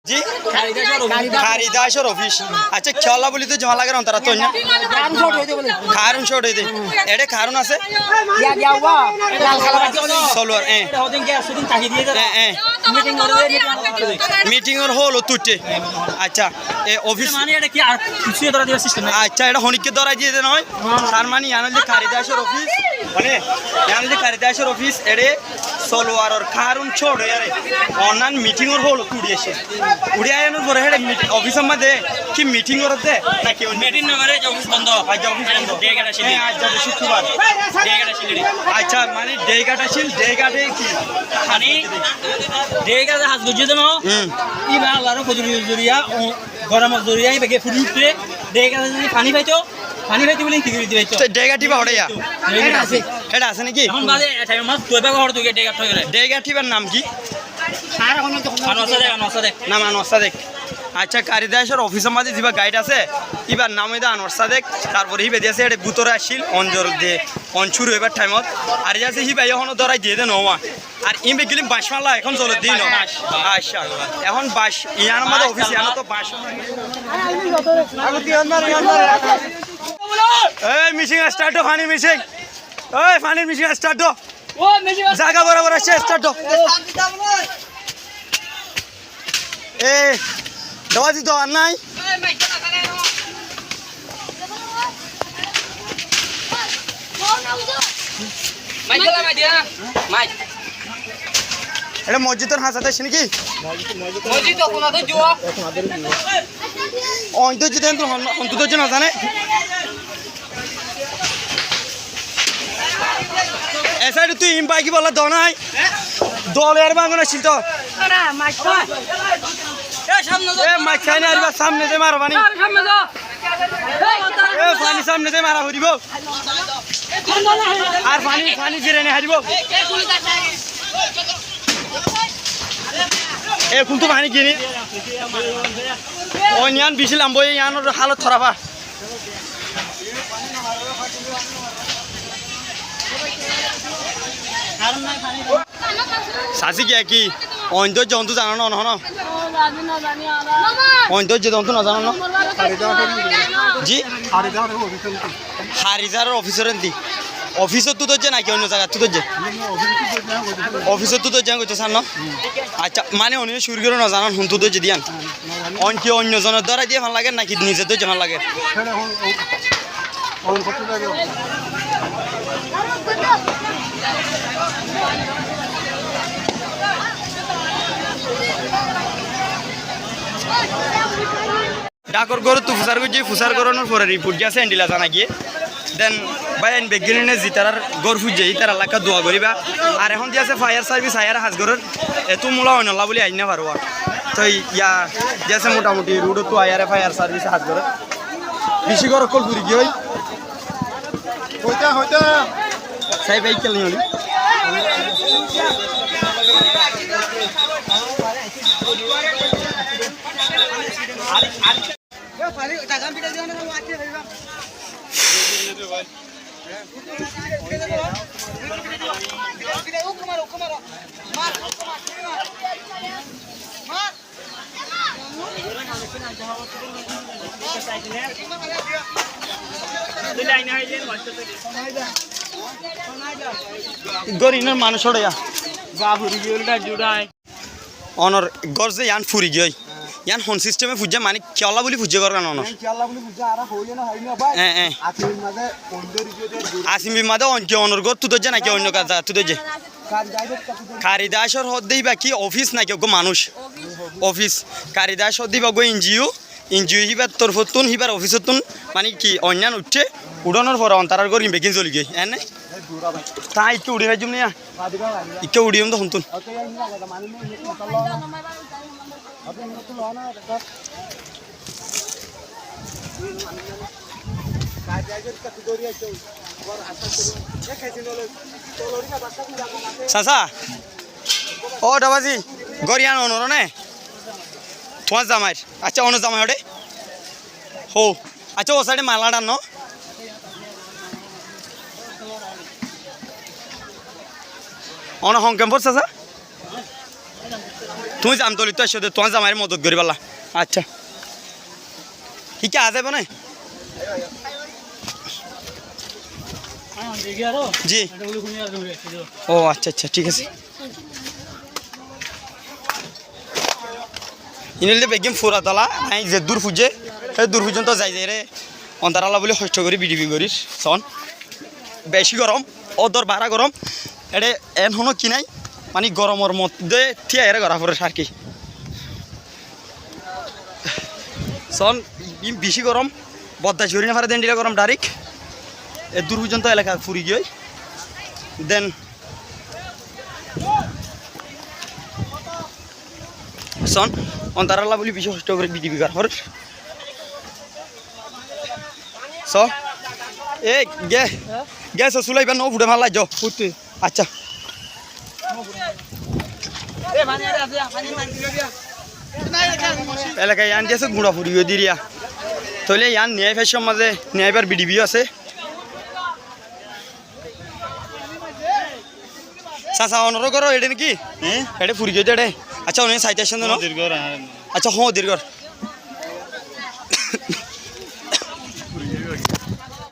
জি খারিদাসর office আচ্ছা খেলা বলি তো জমা লাগে তারা তো না খারুন শর্ট হইতে এডে খারুন আছে সলওয়ার মিটিং এর হল তুটে আচ্ছা এ অফিস আচ্ছা এটা হনিকে ধরা দিয়ে দেন হয় তার মানে ইয়ানলে খারিদাসর অফিস মানে ইয়ানলে খারিদাসর অফিস এডে সলওয়ার আর খারুন ছোট यार অনলাইন মিটিং এর হল তুড়িয়েছে উড়িয়া এর পরে হেড অফিসের মধ্যে কি মিটিং করতে নাকি মিটিং না করে অফিস বন্ধ আজ অফিস বন্ধ ডেগাটা ছিল আজ যাবে শুক্রবার ডেগাটা ছিল আচ্ছা মানে ডেগাটা ছিল ডেগাটে কি মানে ডেগাটা হাজ গজে দেন ই বা আল্লাহর ফজর জুরিয়া গরম জুরিয়া বেগে ফুটে ডেগাটা যদি পানি পাইতো পানি পাইতে বলি কি করে দিবে তো ডেগাটি বা হড়াইয়া এটা আছে নাকি এখন বাজে টাইম মাস তোবা হড় তুই ডেগা থই গেলে ডেগাটিবার নাম কি আর এখন নাম আনোয়ার সাদেক আচ্ছা কারিদাসের অফিসের মাঝে যা গাইড আছে এবার নাম হইতে আনোয়ার সাদেক তারপরে হিবে দিয়েছে এটা বুতরে আসছিল অঞ্জর দিয়ে অঞ্চুর এবার টাইমত আর যাচ্ছে হিবাই এখনো ধরাই দিয়ে দেন হওয়া আর ইমবে গেলি বাঁশমালা এখন চলে দিন আচ্ছা এখন বাঁশ ইয়ার মধ্যে অফিস ইয়ানো তো বাঁশ এই মিশিং স্টার্ট ফানি মিশিং ওই ফানির মিশিং স্টার্ট জায়গা বরাবর আসছে স্টার্ট এ দাওয়াতি তো আর নাই এটা মসজিদের হাসাতে আসছে নাকি অন্তত না জানে এসাইড তুই ইম পাই কি বলা দ নাই দল এর বাঙ্গন আসছিল তো মাছ খাই না সামনে যে মারা পানি পানি সামনে যে মারা হরিব আর পানি পানি জিরে নে হারিব এ কিন্তু পানি কিনি অন্যান বিশিল আম্ব ইয়ানোর হালত থরাবা সাসি কি অন্ত জন্তু জানো না নহন অন্ত জন্তু না জানো না জি হারিদারের অফিসের এনতি অফিসত তুই যে নাকি অন্য জায়গা তুই যে অফিসত তুই যাই করতে সান আচ্ছা মানে অন্য সুরগিরও না জানান হুন তুই যে দিয়ান অনকি অন্যজনের দ্বারা দিয়ে ভাল লাগে নাকি নিজে তো ভাল লাগে ডাকর গরু তো ফুসার করছি ফুসার করানোর পরে রিপোর্ট গেছে এন্ডিলা জানা গিয়ে দেন ভাই আইন বেগিনে জিতার গড় ফুজে তার এলাকা দোয়া করিবা আর এখন যে আছে ফায়ার সার্ভিস হায়ার হাজগরের এত মূলা অনলা বলে আইন না পারো তো ইয়া যে মোটামুটি রোডত তো আয়ারে ফায়ার সার্ভিস হাজগরের বেশি গড় কল ঘুরি গিয়ে হইতা হইতা সাই বাইক চালি হলি গরিনের মানুষ অনর গরজে ইয়ান ফুরি গিয়ে ইয়ান হন সিস্টেমে ফুজা মানে খেলা বলি ফুজে করার কারণ আসিমি মাদে অঞ্চল অনর গর তুই যে নাকি অন্য কাজ তুই যে কারিদাসর হদ্দেই বাকি অফিস নাকি গো মানুষ অফিস কারিদাস হদ্দেই বা গো এনজিও হিবার তোর ফতুন হিবার অফিসতুন মানে কি অন্যান্য উঠছে উড়ানোর পর অন্তারার গর বেগিন চলি গই এনে তা ইকে উড়ি ভাই জুম ইকে উড়িম তো শুনতুন চাচা ও ডাবাজি গরিয়ান অনর নে তোমার জামাইর আচ্ছা অন্য জামাই হটে হো আচ্ছা ও সাইডে মালা ডান অন হংকেম পড়ছে চাচা তুমি যাম তলি তো এসে তোমার জামাইয়ের মদত করি পালা আচ্ছা ঠিক আছে যাবে না জি ও আচ্ছা আচ্ছা ঠিক আছে ইনলে বেগিম ফুরাতলা নাই যে দূর ফুজে সেই দূর পর্যন্ত যাই যাই রে অন্তারালা বলে কষ্ট করি বিডিবি করিস সন বেশি গরম ওদর বাড়া গরম এডে এন হনো কি নাই মানে গরমের মধ্যে থিয়া এরে গড়া পড়ে আর কি সন বেশি গরম বদ্দা ঝরি না পারে দেন দিলে গরম ডাইরেক্ট এ দূর পর্যন্ত এলাকা ফুরি গিয়ে দেন সন অন্তারালা বলে বেশি কষ্ট করে বিডিবি করা পড়ে স এ গে গ্যাস চুলাইবা নো ফুটে মারলাই যাও ফুটতে আচ্ছা এলাকায় ইয়ান দিয়েছে গুঁড়া ফুরিয়ে দিরিয়া তাহলে ইয়ান ন্যায় ফেসর মাঝে ন্যায়বার বিডিবিও আছে চাচা অনর করো এটা নাকি এটা ফুরি গিয়ে এটা আচ্ছা অনেক সাইতে আসেন আচ্ছা হ্যাঁ দীর্ঘ